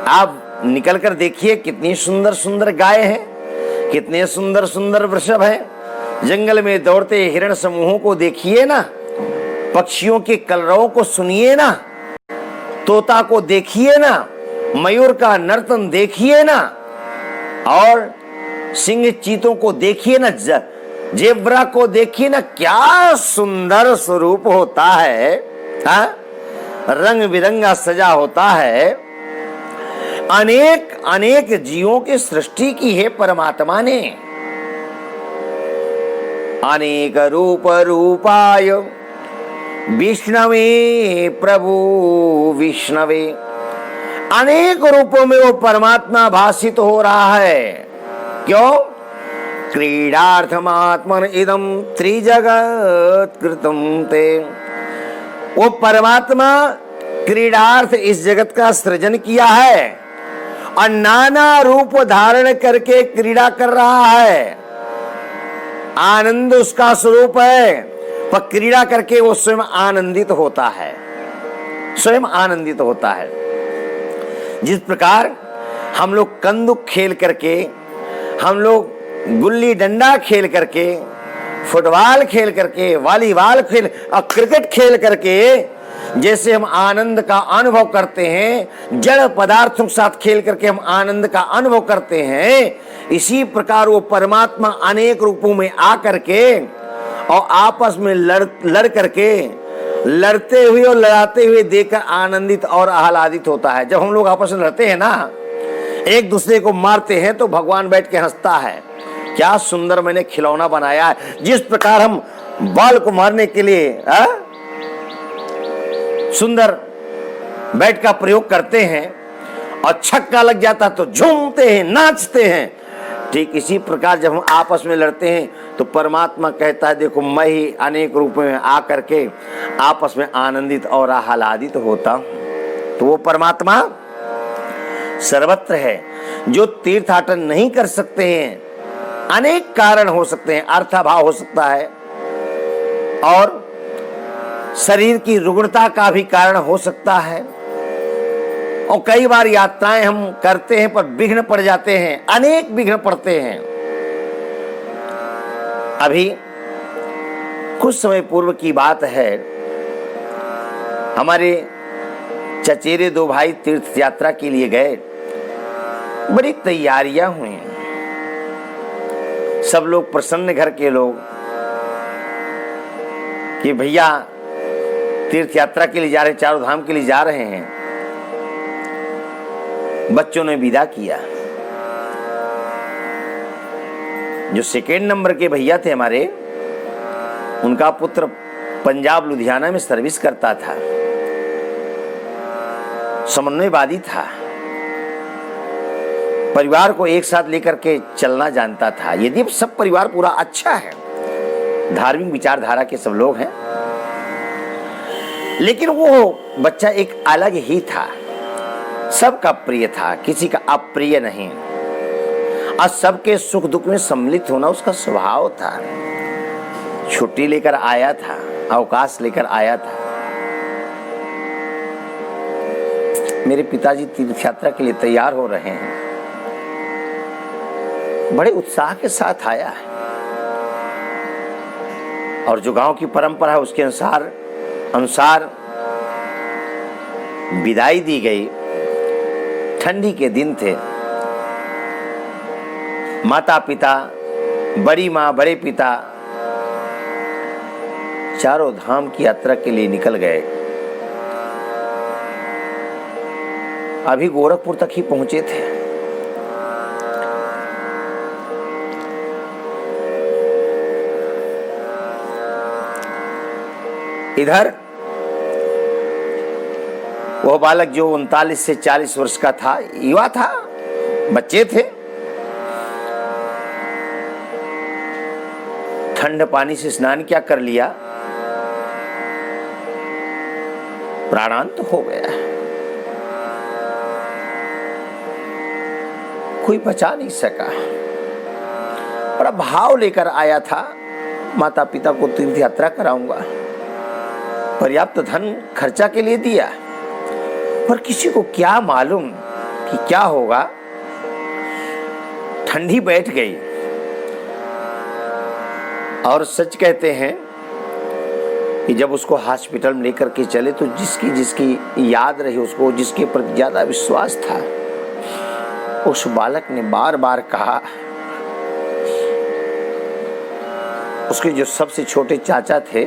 आप निकल कर देखिए, कितनी सुंदर सुंदर गाय हैं, कितने सुंदर सुंदर वृषभ हैं। जंगल में दौड़ते हिरण समूहों को देखिए ना, पक्षियों के कलरवों को सुनिए ना, तोता को देखिए ना, मयूर का नर्तन देखिए ना, और सिंह चीतों को देखिए ना, जेब्रा को देखिए ना। क्या सुंदर स्वरूप होता है, हाँ? रंग बिरंगा सजा होता है। अनेक अनेक जीवों की सृष्टि की है परमात्मा ने। अनेक रूप रूपाय विष्णवे प्रभु विष्णवे, अनेक रूपों में वो परमात्मा भासित हो रहा है। क्यों? क्रीडार्थमात्मन इदं त्रिजगत् कृतं ते। वो परमात्मा क्रीडार्थ इस जगत का सृजन किया है और नाना रूप धारण करके क्रीड़ा कर रहा है। आनंद उसका स्वरूप है, पर क्रीड़ा करके वो स्वयं आनंदित होता है, स्वयं आनंदित होता है। जिस प्रकार हम लोग कंदुक खेल करके, हम लोग गुल्ली डंडा खेल करके, फुटबॉल खेल करके, वॉलीबॉल खेल और क्रिकेट खेल करके जैसे हम आनंद का अनुभव करते हैं, जड़ पदार्थों के साथ खेल करके हम आनंद का अनुभव करते हैं, इसी प्रकार वो परमात्मा अनेक रूपों में आ करके और आपस में लड़ करके लड़ते हुए और लड़ाते हुए देखकर आनंदित और आह्लादित होता है। जब हम लोग आपस में लड़ते हैं ना, एक दूसरे को मारते हैं, तो भगवान बैठ के हंसता है, क्या सुंदर मैंने खिलौना बनाया है। जिस प्रकार हम बाल को मारने के लिए सुंदर बैट का प्रयोग करते हैं और छक्का लग जाता तो झूमते हैं, नाचते हैं, ठीक इसी प्रकार जब हम आपस में लड़ते हैं तो परमात्मा कहता है देखो मैं ही अनेक रूप में आकर के आपस में आनंदित और आह्लादित होता हूं। तो वो परमात्मा सर्वत्र है। जो तीर्थाटन नहीं कर सकते हैं, अनेक कारण हो सकते हैं, अर्थाभाव हो सकता है और शरीर की रुग्णता का भी कारण हो सकता है, और कई बार यात्राएं हम करते हैं पर विघ्न पड़ जाते हैं, अनेक विघ्न पड़ते हैं। अभी कुछ समय पूर्व की बात है, हमारे चचेरे दो भाई तीर्थ यात्रा के लिए गए। बड़ी तैयारियां हुई, सब लोग प्रसन्न, घर के लोग, कि भैया तीर्थ यात्रा के लिए जा रहे हैं, चारों धाम के लिए जा रहे हैं। बच्चों ने विदा किया। जो सेकेंड नंबर के भैया थे हमारे, उनका पुत्र पंजाब लुधियाना में सर्विस करता था, समन्वयवादी था, परिवार को एक साथ लेकर के चलना जानता था। यदि सब परिवार पूरा अच्छा है, धार्मिक विचारधारा के सब लोग हैं, लेकिन वो बच्चा एक अलग ही था, सबका प्रिय था, किसी का अप्रिय नहीं, और सबके सुख दुख में सम्मिलित होना उसका स्वभाव था। छुट्टी लेकर आया था, अवकाश लेकर आया था। मेरे पिताजी तीर्थ यात्रा के लिए तैयार हो रहे हैं, बड़े उत्साह के साथ आया है, और जो गांव की परंपरा है उसके अनुसार विदाई दी गई। ठंडी के दिन थे, माता पिता, बड़ी माँ, बड़े पिता चारों धाम की यात्रा के लिए निकल गए। अभी गोरखपुर तक ही पहुंचे थे। इधर वह बालक जो 39 से 40 वर्ष का था, युवा था, बच्चे थे, ठंड पानी से स्नान क्या कर लिया, प्राणांत हो गया। कोई बचा नहीं सका। बड़ा भाव लेकर आया था, माता पिता को तीर्थ यात्रा कराऊंगा, पर्याप्त धन खर्चा के लिए दिया, पर किसी को क्या मालूम कि क्या होगा। ठंडी बैठ गई, और सच कहते हैं कि जब उसको हॉस्पिटल में लेकर के चले तो जिसकी याद रही उसको, जिसके प्रति ज्यादा विश्वास था, उस बालक ने बार बार कहा, उसके जो सबसे छोटे चाचा थे,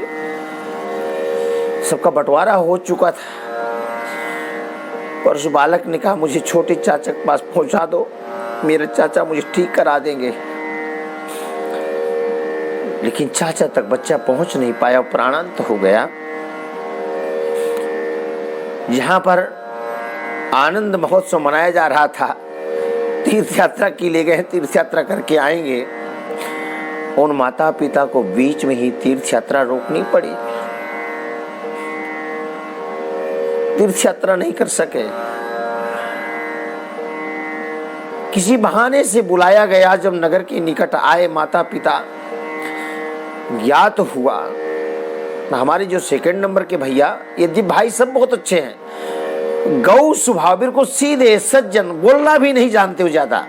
सबका बंटवारा हो चुका था, और उस बालक ने कहा मुझे छोटे चाचा के पास पहुंचा दो, मेरे चाचा मुझे ठीक करा देंगे। लेकिन चाचा तक बच्चा पहुंच नहीं पाया, प्राणांत हो गया। जहां पर आनंद महोत्सव मनाया जा रहा था, तीर्थ यात्रा की ले गए, तीर्थ यात्रा करके आएंगे, उन माता पिता को बीच में ही तीर्थ यात्रा रोकनी पड़ी। तीर्थ यात्रा नहीं कर सके। किसी बहाने से बुलाया गया। जब नगर के निकट आए माता पिता, ज्ञात हुआ हमारे जो सेकंड नंबर के भैया, यदि भाई सब बहुत अच्छे हैं, गौ स्वभाव को सीधे सज्जन, बोलना भी नहीं जानते हो ज्यादा,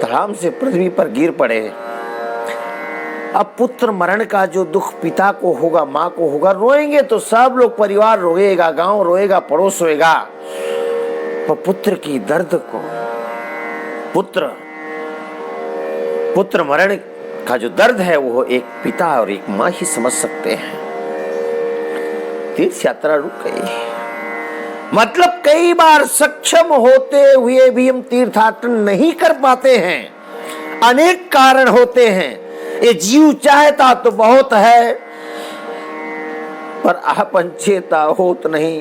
धड़ाम से पृथ्वी पर गिर पड़े। अब पुत्र मरण का जो दुख पिता को होगा, माँ को होगा, रोएंगे तो सब लोग, परिवार रोएगा, गांव रोएगा, पड़ोस रोएगा। तो पुत्र की दर्द को, पुत्र मरण का जो दर्द है वो एक पिता और एक माँ ही समझ सकते हैं। तीर्थ यात्रा रुक गई। मतलब कई बार सक्षम होते हुए भी हम तीर्थयात्रा नहीं कर पाते हैं, अनेक कारण होते हैं। ये जीव चाहता तो बहुत है, पर आपन चेता होत नहीं,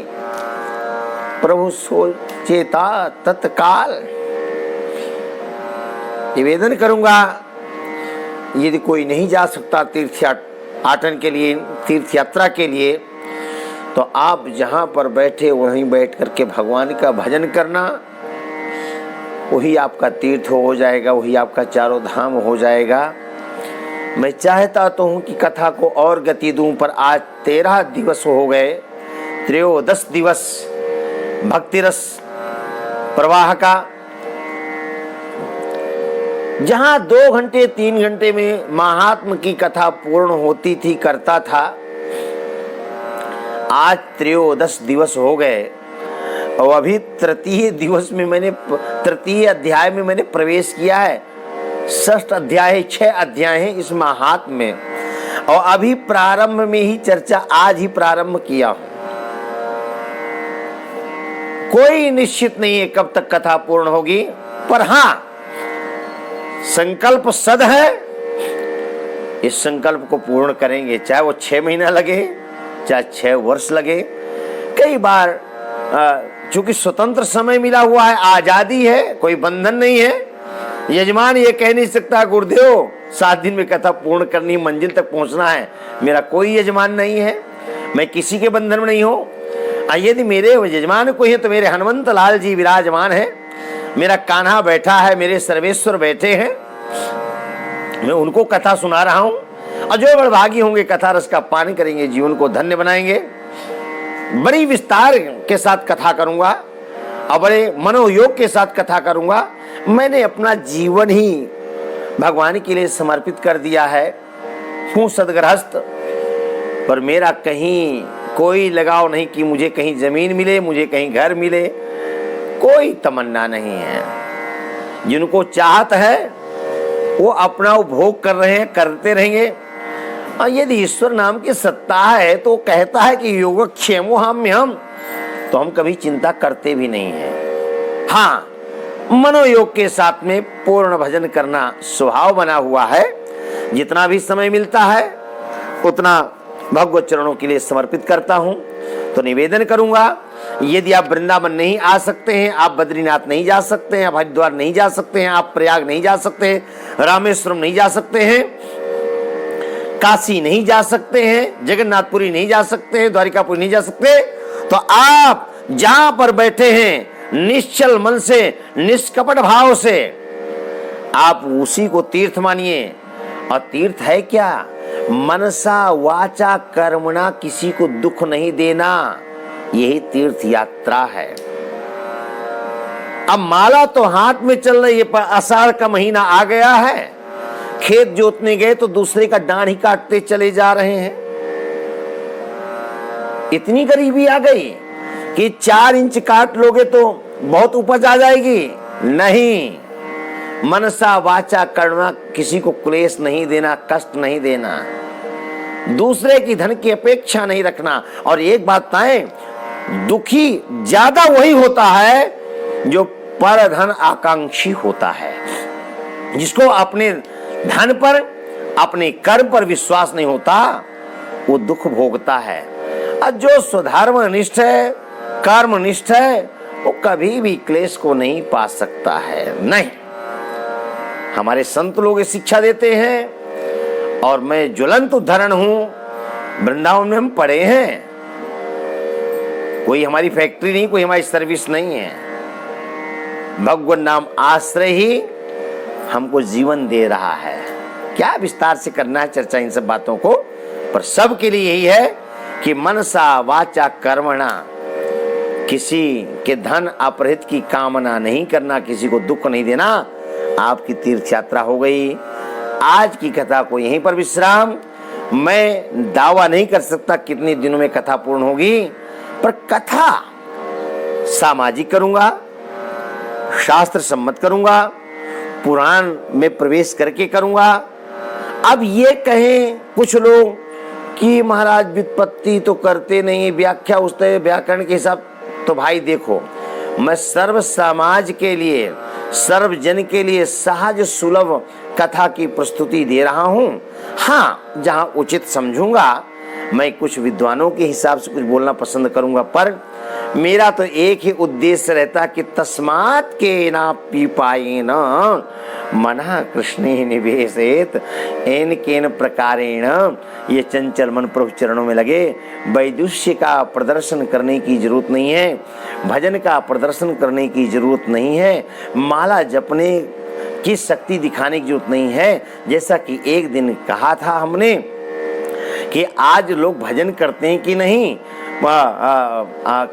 प्रभु सोचेता तत्काल। निवेदन करूंगा, यदि कोई नहीं जा सकता तीर्थयाटन के लिए, तीर्थ यात्रा के लिए, तो आप जहां पर बैठे वहीं बैठ करके भगवान का भजन करना, वही आपका तीर्थ हो जाएगा, वही आपका चारों धाम हो जाएगा। मैं चाहता तो हूं कि कथा को और गति दूं, पर आज 13 दिवस हो गए, 13 दिवस भक्ति रस प्रवाह का, जहां 2 घंटे 3 घंटे में महात्म की कथा पूर्ण होती थी, करता था। आज 13 दिवस हो गए और अभी तृतीय दिवस में तृतीय अध्याय में मैंने प्रवेश किया है। 6 अध्याय 6 अध्याय हैं इस महात्म में, और अभी प्रारंभ में ही चर्चा आज ही प्रारंभ किया हूं। कोई निश्चित नहीं है कब तक कथा पूर्ण होगी, पर हां संकल्प सद है, इस संकल्प को पूर्ण करेंगे, चाहे वो 6 महीना लगे, चाहे 6 वर्ष लगे। कई बार चूंकि स्वतंत्र समय मिला हुआ है, आजादी है, कोई बंधन नहीं है। यजमान ये कह नहीं सकता गुरुदेव 7 दिन में कथा पूर्ण करनी, मंजिल तक पहुंचना है। मेरा कोई यजमान नहीं है, मैं किसी के बंधन में नहीं हूं। यदि मेरे यजमान कोई है तो मेरे हनुमंत लाल जी विराजमान है, मेरा कान्हा बैठा है, मेरे सर्वेश्वर बैठे हैं, मैं उनको कथा सुना रहा हूं। और जो बड़भागी होंगे कथा रस का पान करेंगे, जीवन को धन्य बनाएंगे। बड़ी विस्तार के साथ कथा करूंगा और बड़े मनोयोग के साथ कथा करूंगा। मैंने अपना जीवन ही भगवान के लिए समर्पित कर दिया है, हूँ सदगृहस्थ, पर मेरा कहीं कोई लगाव नहीं कि मुझे कहीं जमीन मिले, मुझे कहीं घर मिले, कोई तमन्ना नहीं है। जिनको चाहत है वो अपना उपभोग कर रहे हैं, करते रहेंगे। और यदि ईश्वर नाम की सत्ता है तो कहता है कि योगक्षेमो हम, तो हम कभी चिंता करते भी नहीं है। हाँ, मनोयोग के साथ में पूर्ण भजन करना स्वभाव बना हुआ है। जितना भी समय मिलता है उतना भगवत चरणों के लिए समर्पित करता हूं। तो निवेदन करूंगा, यदि आप वृंदावन नहीं आ सकते हैं, आप बद्रीनाथ नहीं जा सकते हैं, आप हरिद्वार नहीं जा सकते हैं, आप प्रयाग नहीं जा सकते हैं, रामेश्वरम नहीं जा सकते हैं, काशी नहीं जा सकते हैं, जगन्नाथपुरी नहीं जा सकते हैं, द्वारिकापुरी नहीं जा सकते, तो आप जहां पर बैठे हैं निश्चल मन से, निष्कपट भाव से आप उसी को तीर्थ मानिए। और तीर्थ है क्या? मनसा वाचा कर्मणा किसी को दुख नहीं देना, यही तीर्थ यात्रा है। अब माला तो हाथ में चल रही है, पर आषाढ़ का महीना आ गया है, खेत जोतने गए तो दूसरे का डांड ही काटते चले जा रहे हैं। इतनी गरीबी आ गई कि 4 इंच काट लोगे तो बहुत उपज आ जाएगी। नहीं, मनसा वाचा कर्मणा किसी को क्लेश नहीं देना, कष्ट नहीं देना, दूसरे की धन की अपेक्षा नहीं रखना। और एक बात बताएं, दुखी ज्यादा वही होता है जो पर धन आकांक्षी होता है, जिसको अपने धन पर, अपने कर्म पर विश्वास नहीं होता, वो दुख भोगता है। और जो स्वधर्म निष्ठ है, कर्म निष्ठ है, वो कभी भी क्लेश को नहीं पा सकता है। नहीं, हमारे संत लोग शिक्षा देते हैं और मैं ज्वलंत उदाहरण हूं। वृंदावन में हम पढ़े हैं, कोई हमारी फैक्ट्री नहीं, कोई हमारी सर्विस नहीं है, भगवान नाम आश्रय ही हमको जीवन दे रहा है। क्या विस्तार से करना है चर्चा इन सब बातों को, पर सबके लिए यही है कि मनसा वाचा कर्मणा, किसी के धन अपहृत की कामना नहीं करना, किसी को दुख नहीं देना, आपकी तीर्थ यात्रा हो गई। आज की कथा को यहीं पर विश्राम। मैं दावा नहीं कर सकता कितने दिनों में कथा पूर्ण होगी, पर कथा सामाजिक करूंगा, शास्त्र सम्मत करूंगा, पुराण में प्रवेश करके करूंगा। अब ये कहें कुछ लोग कि महाराज व्युत्पत्ति तो करते नहीं, व्याख्या उसते व्याकरण के हिसाब। तो भाई देखो, मैं सर्व समाज के लिए, सर्वजन के लिए सहज सुलभ कथा की प्रस्तुति दे रहा हूं। हाँ, जहां उचित समझूंगा मैं कुछ विद्वानों के हिसाब से कुछ बोलना पसंद करूंगा, पर मेरा तो एक ही उद्देश्य रहता कि तस्मात् के ना पी पाए न मना कृष्णे निवेशित एन केन प्रकारेण। ये चंचल मन प्रभु चरणों में लगे। वैदुष्य का प्रदर्शन करने की जरूरत नहीं है, भजन का प्रदर्शन करने की जरूरत नहीं है, माला जपने की शक्ति दिखाने की जरूरत नहीं है। जैसा कि एक दिन कहा था हमने कि आज लोग भजन करते हैं कि नहीं,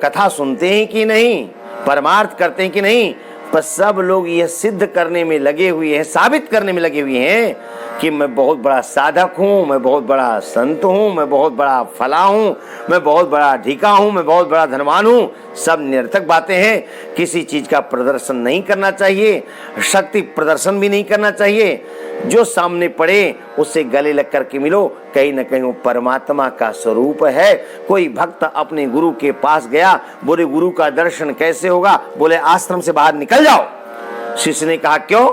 कथा सुनते हैं कि नहीं, परमार्थ करते हैं कि नहीं, पर सब लोग यह सिद्ध करने में लगे हुए हैं, साबित करने में लगे हुए हैं कि मैं बहुत बड़ा साधक हूँ, मैं बहुत बड़ा संत हूँ, मैं बहुत बड़ा फला हूँ, मैं बहुत बड़ा ढीका हूँ, मैं बहुत बड़ा धनवान हूँ। सब निरर्थक बातें हैं। किसी चीज का प्रदर्शन नहीं करना चाहिए, शक्ति प्रदर्शन भी नहीं करना चाहिए। जो सामने पड़े उससे गले लग करके मिलो, कहीं न कहीं वो परमात्मा का स्वरूप है। कोई भक्त अपने गुरु के पास गया, बोले गुरु का दर्शन कैसे होगा? बोले आश्रम से बाहर निकल जाओ। शिष्य ने कहा क्यों?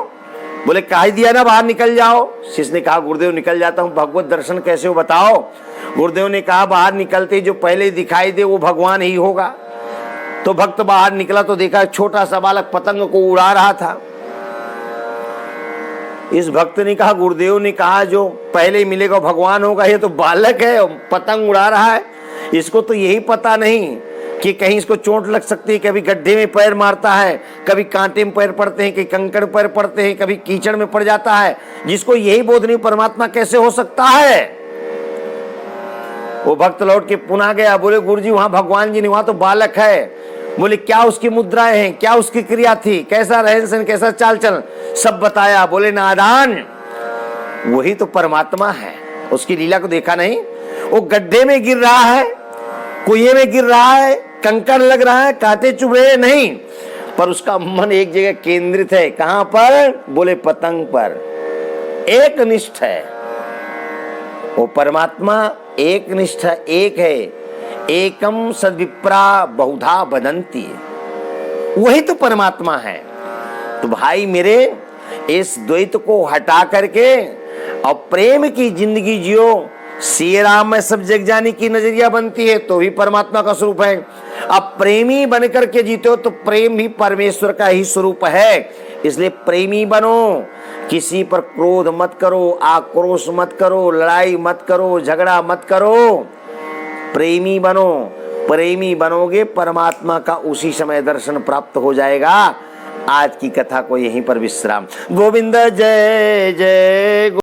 बोले कहा ही दिया ना बाहर निकल जाओ। शिष्य ने कहा गुरुदेव निकल जाता हूँ, भगवत दर्शन कैसे हो बताओ। गुरुदेव ने कहा बाहर निकलते जो पहले दिखाई दे वो भगवान ही होगा। तो भक्त बाहर निकला तो देखा छोटा सा बालक पतंग को उड़ा रहा था। इस भक्त ने कहा गुरुदेव ने कहा जो पहले मिलेगा भगवान होगा, ये तो बालक है पतंग उड़ा रहा है, इसको तो यही पता नहीं कि कहीं इसको चोट लग सकती है, कभी गड्ढे में पैर मारता है, कभी कांटे में पैर पड़ते हैं, कभी कंकड़ पैर पड़ते हैं, कभी कीचड़ में पड़ जाता है। जिसको यही बोध नहीं परमात्मा कैसे हो सकता है। वो भक्त लौट के पुनः गया, बोले गुरुजी वहां भगवान जी नहीं, वहां तो बालक है। बोले क्या उसकी मुद्राएं हैं, क्या उसकी क्रिया थी, कैसा रहन सहन, कैसा चाल चलन, सब बताया। बोले नादान, वही तो परमात्मा है, उसकी लीला को देखा नहीं? वो गड्ढे में गिर रहा है, कुएं में गिर रहा है, कंकड़ लग रहा है, कांटे चुभ रहे नहीं, पर उसका मन एक जगह केंद्रित है। कहां पर? बोले पतंग पर। एक निष्ठ है वो परमात्मा, एक निष्ठ एक है। एकम सद्विप्रा बहुधा बदंती, वही तो परमात्मा है। तो भाई मेरे, इस द्वैत को हटा करके और प्रेम की जिंदगी जियो। श्री राम में सब जग जाने की नजरिया बनती है तो भी परमात्मा का स्वरूप है। अब प्रेमी बनकर के जीते हो तो प्रेम भी परमेश्वर का ही स्वरूप है। इसलिए प्रेमी बनो, किसी पर क्रोध मत करो, आक्रोश मत करो, लड़ाई मत करो, झगड़ा मत करो। प्रेमी बनो, प्रेमी बनोगे परमात्मा का उसी समय दर्शन प्राप्त हो जाएगा। आज की कथा को यहीं पर विश्राम। गोविंद जय जय।